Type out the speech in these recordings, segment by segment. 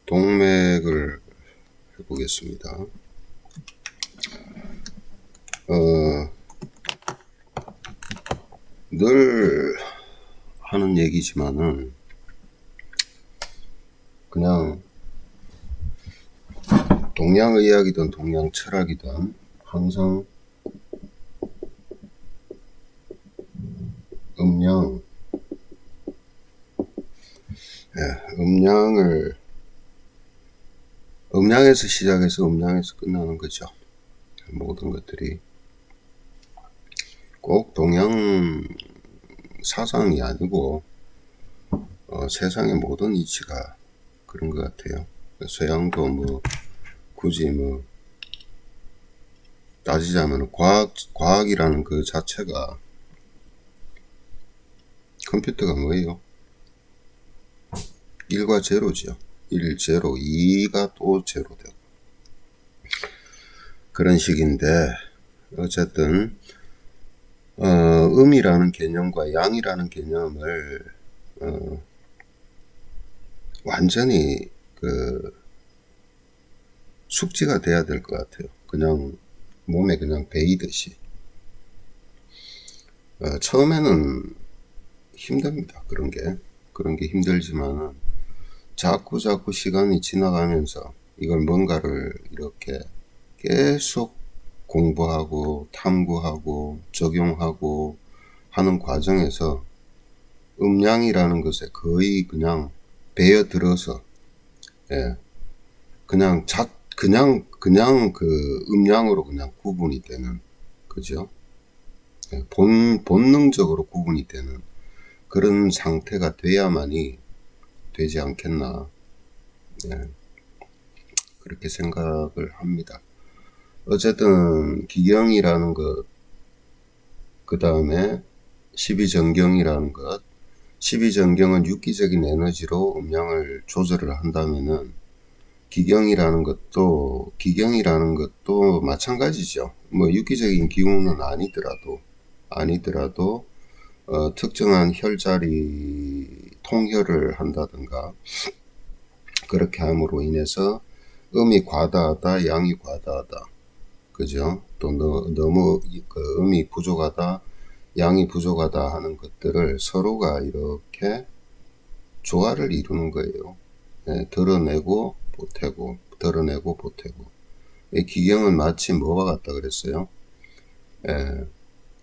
동맥을 해보겠습니다. 늘 하는 얘기지만은 그냥 동양의학이든 동양철학이든 항상 음양에서 시작해서 음양에서 끝나는 거죠. 모든 것들이 꼭 동양 사상이 아니고 세상의 모든 이치가 그런 것 같아요. 서양도 굳이 따지자면 과학이라는 그 자체가, 컴퓨터가 뭐예요? 1과 제로죠. 1, 제로, 2가 또 제로 되고 그런 식인데, 어쨌든 음이라는 개념과 양이라는 개념을 완전히 숙지가 돼야 될 것 같아요. 그냥 몸에 그냥 배이듯이. 처음에는 힘듭니다. 그런 게 힘들지만은 자꾸 시간이 지나가면서 이걸 뭔가를 이렇게 계속 공부하고 탐구하고 적용하고 하는 과정에서 음양이라는 것에 거의 그냥 배어들어서, 그냥 그 음양으로 그냥 구분이 되는, 그죠? 본능적으로 구분이 되는 그런 상태가 돼야만이 되지 않겠나, 그렇게 생각을 합니다. 어쨌든 기경이라는 것, 그 다음에 12정경이라는 것, 12정경은 육기적인 에너지로 음양을 조절을 한다면은 기경이라는 것도 마찬가지죠. 육기적인 기운은 아니더라도 특정한 혈자리 통혈을 한다든가 그렇게 함으로 인해서 음이 과다하다, 양이 과다하다, 그죠? 또 너무 음이 부족하다, 양이 부족하다 하는 것들을 서로가 이렇게 조화를 이루는 거예요. 드러내고 보태고, 드러내고 보태고. 이 기경은 마치 뭐와 같다 그랬어요?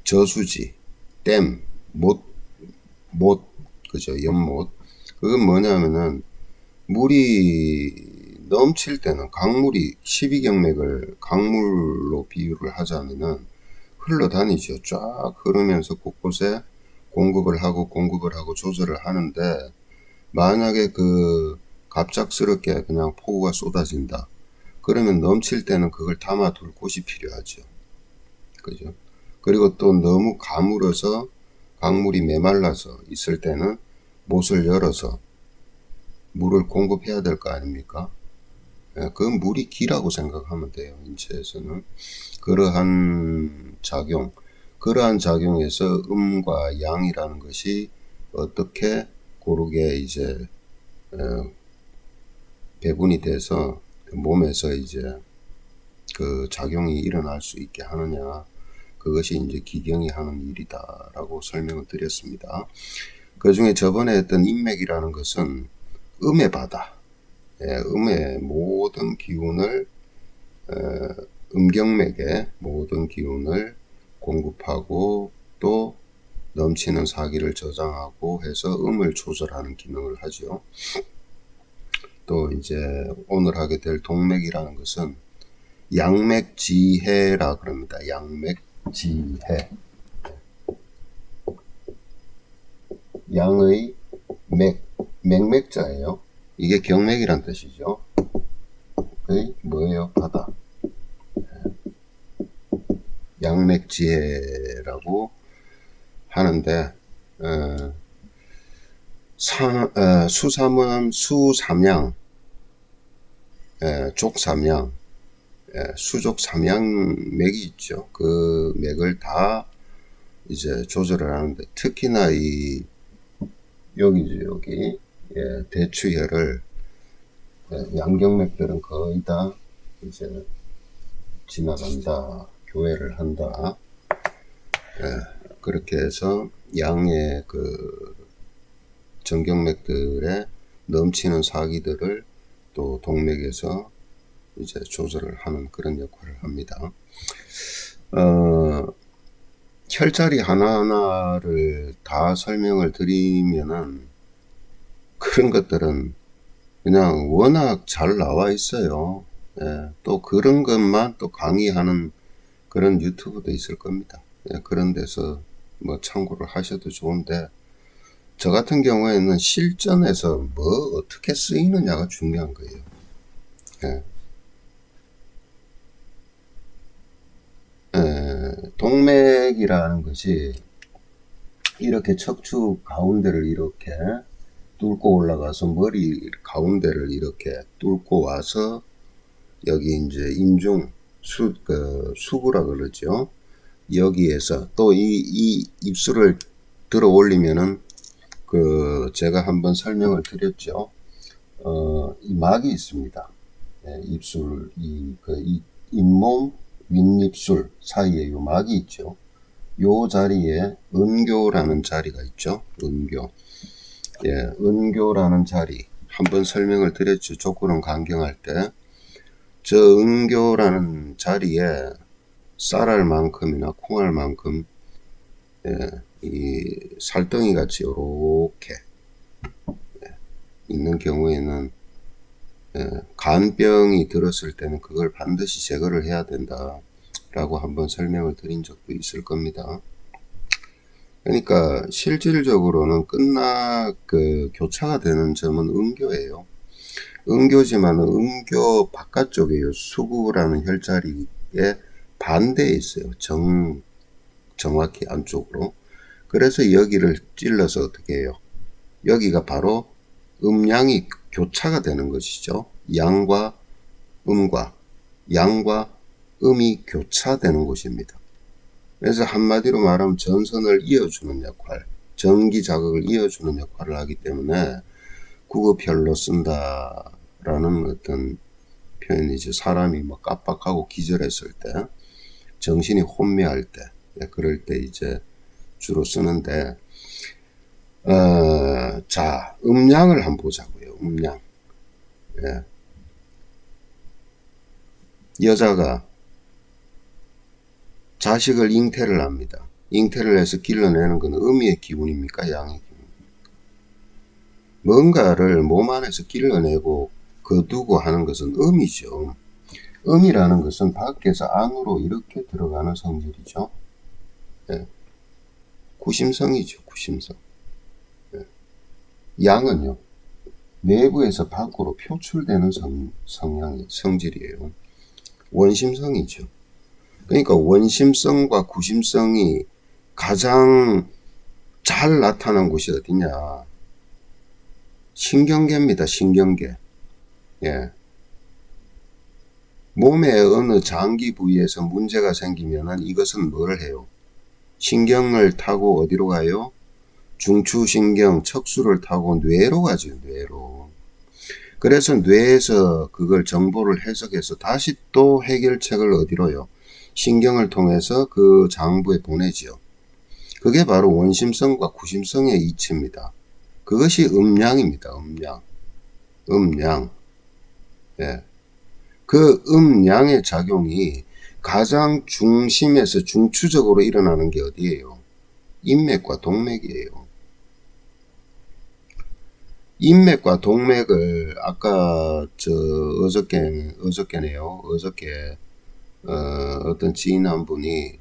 저수지, 댐, 못, 그죠? 연못. 그건 뭐냐면은 물이 넘칠 때는 강물이 12경맥을 강물로 비유를 하자면은 흘러다니죠. 쫙 흐르면서 곳곳에 공급을 하고 조절을 하는데, 만약에 갑작스럽게 그냥 폭우가 쏟아진다. 그러면 넘칠 때는 그걸 담아둘 곳이 필요하죠. 그죠? 그리고 또 너무 가물어서 강물이 메말라서 있을 때는 못을 열어서 물을 공급해야 될 거 아닙니까? 그 물이 기라고 생각하면 돼요. 인체에서는. 그러한 작용에서 음과 양이라는 것이 어떻게 고르게 이제 배분이 돼서 몸에서 이제 그 작용이 일어날 수 있게 하느냐, 그것이 이제 기경이 하는 일이다라고 설명을 드렸습니다. 그 중에 저번에 했던 인맥이라는 것은 음의 바다, 음의 모든 기운을, 음경맥의 모든 기운을 공급하고 또 넘치는 사기를 저장하고 해서 음을 조절하는 기능을 하죠. 또 이제 오늘 하게 될 동맥이라는 것은 양맥지해라 그럽니다. 양맥지해. 양의 맥맥자예요. 이게 경맥이란 뜻이죠. 뭐예요? 바다. 양맥지해라고 하는데, 수삼양, 족삼양, 수족삼양맥이 있죠. 그 맥을 다 이제 조절을 하는데, 특히나 여기 대추혈을 양경맥들은 거의 다 이제 지나간다, 교회를 한다. 그렇게 해서 양의 그 정경맥들의 넘치는 사기들을 또 동맥에서 이제 조절을 하는 그런 역할을 합니다. 혈자리 하나하나를 다 설명을 드리면은 그런 것들은 그냥 워낙 잘 나와 있어요. 또 그런 것만 또 강의하는 그런 유튜브도 있을 겁니다. 그런 데서 뭐 참고를 하셔도 좋은데, 저 같은 경우에는 실전에서 뭐 어떻게 쓰이느냐가 중요한 거예요. 동맥이라는 것이 이렇게 척추 가운데를 이렇게 뚫고 올라가서 머리 가운데를 이렇게 뚫고 와서 여기 이제 인중 수구라 그러죠. 여기에서 또 이 입술을 들어 올리면은 제가 한번 설명을 드렸죠. 이 막이 있습니다. 입술 이 잇몸 윗입술 사이에 요 막이 있죠. 요 자리에 은교라는 자리가 있죠. 은교. 은교라는 자리 한번 설명을 드렸죠. 족구는 강경할 때. 저 은교라는 자리에 쌀알만큼이나 콩알만큼 이 살덩이 같이 요렇게 있는 경우에는 간병이 들었을 때는 그걸 반드시 제거를 해야 된다 라고 한번 설명을 드린 적도 있을 겁니다. 그러니까 실질적으로는 교차가 되는 점은 은교예요. 은교지만 은교 바깥쪽에 수구라는 혈자리에 반대에 있어요. 정확히 안쪽으로. 그래서 여기를 찔러서 어떻게 해요? 여기가 바로 음양이 교차가 되는 것이죠. 양과 음이 교차되는 곳입니다. 그래서 한마디로 말하면 전선을 이어주는 역할, 전기 자극을 이어주는 역할을 하기 때문에 구급혈로 쓴다라는 어떤 표현이죠. 사람이 뭐 깜빡하고 기절했을 때, 정신이 혼미할 때, 그럴 때 이제 주로 쓰는데, 자, 음양을 한번 보자고요. 음양. 여자가 자식을 잉태를 합니다. 잉태를 해서 길러내는 건 음의 기운입니까? 양의 기운입니까? 뭔가를 몸 안에서 길러내고 거두고 하는 것은 음이죠. 음이라는 것은 밖에서 안으로 이렇게 들어가는 성질이죠. 구심성이죠. 구심성. 양은요, 내부에서 밖으로 표출되는 성질이에요. 원심성이죠. 그러니까 원심성과 구심성이 가장 잘 나타난 곳이 어디냐? 신경계입니다. 신경계. 몸의 어느 장기 부위에서 문제가 생기면은 이것은 뭘 해요? 신경을 타고 어디로 가요? 중추신경, 척수를 타고 뇌로 가죠. 뇌로. 그래서 뇌에서 그걸 정보를 해석해서 다시 또 해결책을 어디로요? 신경을 통해서 그 장부에 보내지요. 그게 바로 원심성과 구심성의 이치입니다. 그것이 음양입니다. 음양. 그 음양의 작용이 가장 중심에서 중추적으로 일어나는 게 어디예요? 인맥과 동맥이에요. 인맥과 동맥을 아까 어저께네요. 어저께 어떤 지인 한 분이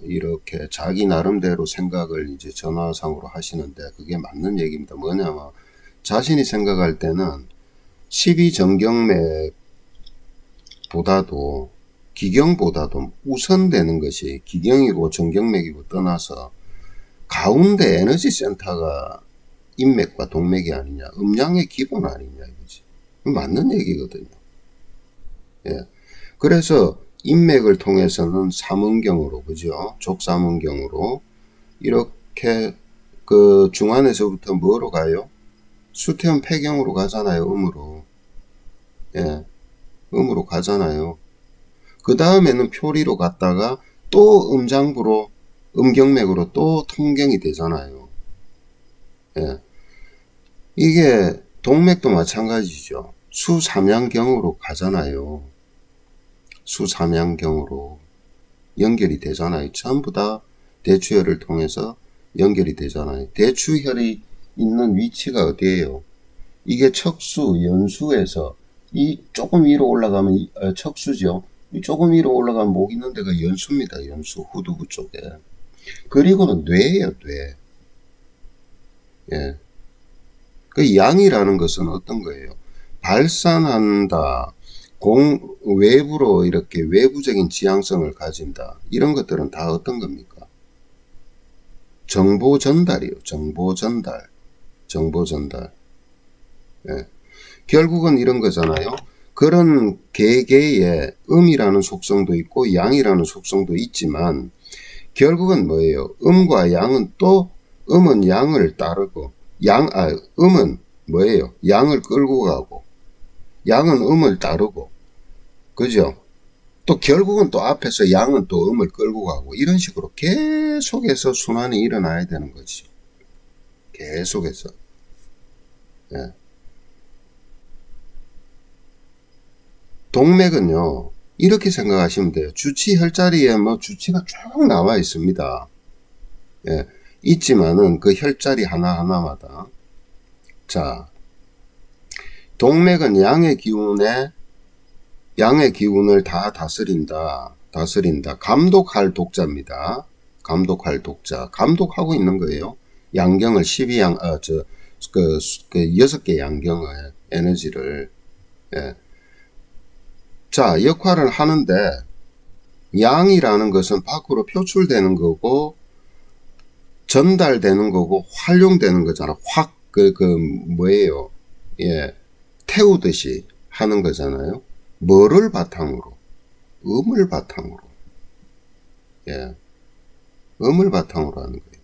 이렇게 자기 나름대로 생각을 이제 전화상으로 하시는데 그게 맞는 얘기입니다. 뭐냐면 자신이 생각할 때는 12정경맥보다도 기경보다도 우선되는 것이 기경이고 정경맥이고 떠나서 가운데 에너지 센터가 인맥과 동맥이 아니냐, 음양의 기본 아니냐 이거지. 맞는 얘기거든요. 그래서 인맥을 통해서는 삼음경으로, 그죠? 족삼음경으로 이렇게 그 중안에서부터 뭐로 가요? 수태음 폐경으로 가잖아요. 음으로. 예, 음으로 가잖아요. 그 다음에는 표리로 갔다가 또 음장부로 음경맥으로 또 통경이 되잖아요. 예, 이게 동맥도 마찬가지죠. 수삼양경으로 가잖아요. 수삼양경으로 연결이 되잖아요. 전부 다 대추혈을 통해서 연결이 되잖아요. 대추혈이 있는 위치가 어디예요? 이게 척수, 연수에서 이 조금 위로 올라가면 척수죠. 조금 위로 올라가면 목 있는 데가 연수입니다. 연수, 후두부 쪽에. 그리고는 뇌예요, 뇌. 예. 그 양이라는 것은 어떤 거예요? 발산한다. 외부로 이렇게 외부적인 지향성을 가진다. 이런 것들은 다 어떤 겁니까? 정보 전달이요. 정보 전달. 정보 전달. 예. 결국은 이런 거잖아요. 그런 개개의 음이라는 속성도 있고 양이라는 속성도 있지만 결국은 뭐예요? 음과 양은 또 음은 양을 따르고 음은 뭐예요? 양을 끌고 가고 양은 음을 따르고 그죠? 또 결국은 또 앞에서 양은 또 음을 끌고 가고 이런 식으로 계속해서 순환이 일어나야 되는 거지. 계속해서. 예. 동맥은요, 이렇게 생각하시면 돼요. 주치 혈자리에 뭐 주치가 쭉 나와 있습니다. 예, 있지만은 그 혈자리 하나하나마다. 자, 동맥은 양의 기운을 다 다스린다. 감독할 독자입니다. 감독할 독자. 감독하고 있는 거예요. 양경을 12양, 그 6개 양경의 에너지를. 예. 자, 역할을 하는데, 양이라는 것은 밖으로 표출되는 거고, 전달되는 거고, 활용되는 거잖아. 뭐예요? 예. 태우듯이 하는 거잖아요. 뭐를 바탕으로? 음을 바탕으로. 예. 음을 바탕으로 하는 거예요.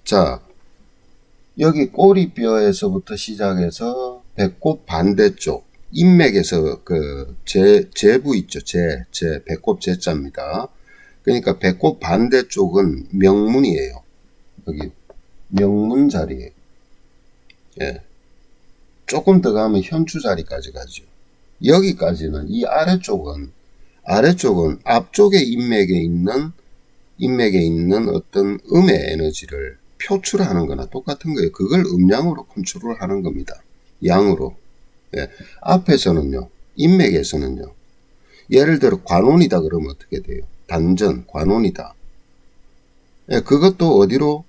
자, 여기 꼬리뼈에서부터 시작해서 배꼽 반대쪽, 인맥에서 제부 있죠. 배꼽 제자입니다. 그러니까 배꼽 반대쪽은 명문이에요. 여기 명문 자리에. 예. 조금 더 가면 현추 자리까지 가죠. 여기까지는 이 아래쪽은 앞쪽의 인맥에 있는 어떤 음의 에너지를 표출하는 거나 똑같은 거예요. 그걸 음양으로 컨트롤 하는 겁니다. 양으로. 예. 앞에서는요, 인맥에서는요, 예를 들어 관온이다 그러면 어떻게 돼요? 단전, 관온이다. 예, 그것도 어디로?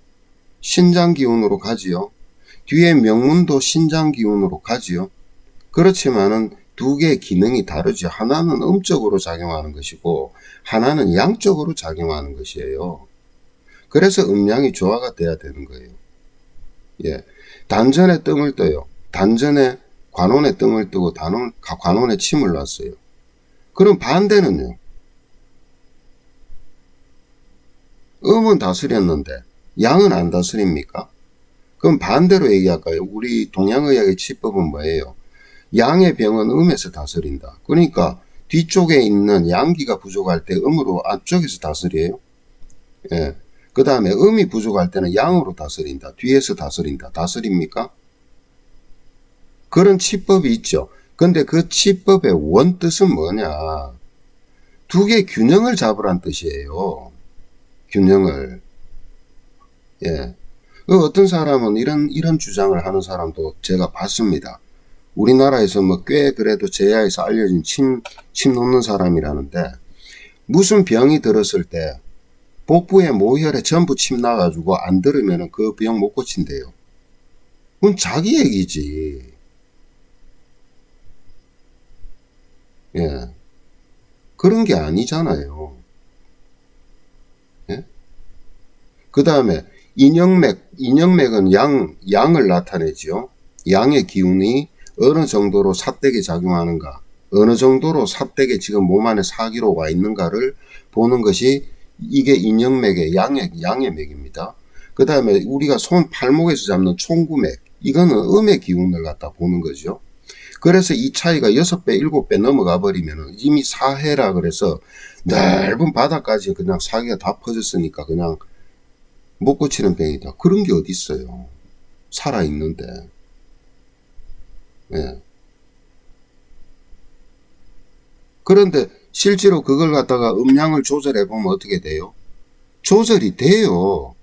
신장 기운으로 가지요. 뒤에 명문도 신장 기운으로 가지요. 그렇지만은 두 개의 기능이 다르죠. 하나는 음적으로 작용하는 것이고 하나는 양적으로 작용하는 것이에요. 그래서 음양이 조화가 돼야 되는 거예요. 예. 단전에 뜸을 떠요. 단전에 관온에 뜸을 뜨고 관온에 침을 놨어요. 그럼 반대는요. 음은 다스렸는데 양은 안 다스립니까? 그럼 반대로 얘기할까요? 우리 동양의학의 치법은 뭐예요? 양의 병은 음에서 다스린다. 그러니까 뒤쪽에 있는 양기가 부족할 때 음으로 앞쪽에서 다스려요. 예. 그 다음에 음이 부족할 때는 양으로 다스린다. 뒤에서 다스린다. 다스립니까? 그런 치법이 있죠. 근데 그 치법의 원뜻은 뭐냐? 두 개의 균형을 잡으란 뜻이에요. 균형을. 예. 어떤 사람은 이런 주장을 하는 사람도 제가 봤습니다. 우리나라에서 뭐 꽤 그래도 제야에서 알려진 침 놓는 사람이라는데 무슨 병이 들었을 때 복부에 모혈에 전부 침 나가지고 안 들으면 그 병 못 고친대요. 그건 자기 얘기지. 예. 그런 게 아니잖아요. 예? 그 다음에 인형맥은 양을 나타내죠. 양의 기운이 어느 정도로 삿대게 작용하는가, 어느 정도로 삿대게 지금 몸 안에 사기로 와 있는가를 보는 것이 이게 인형맥의 양의 맥입니다. 그 다음에 우리가 손 팔목에서 잡는 총구맥, 이거는 음의 기운을 갖다 보는 거죠. 그래서 이 차이가 6배, 7배 넘어가 버리면 이미 사해라 그래서 넓은 바닥까지 그냥 사기가 다 퍼졌으니까 그냥 못 고치는 병이다. 그런 게 어디 있어요. 살아있는데. 예. 그런데 실제로 그걸 갖다가 음량을 조절해 보면 어떻게 돼요? 조절이 돼요.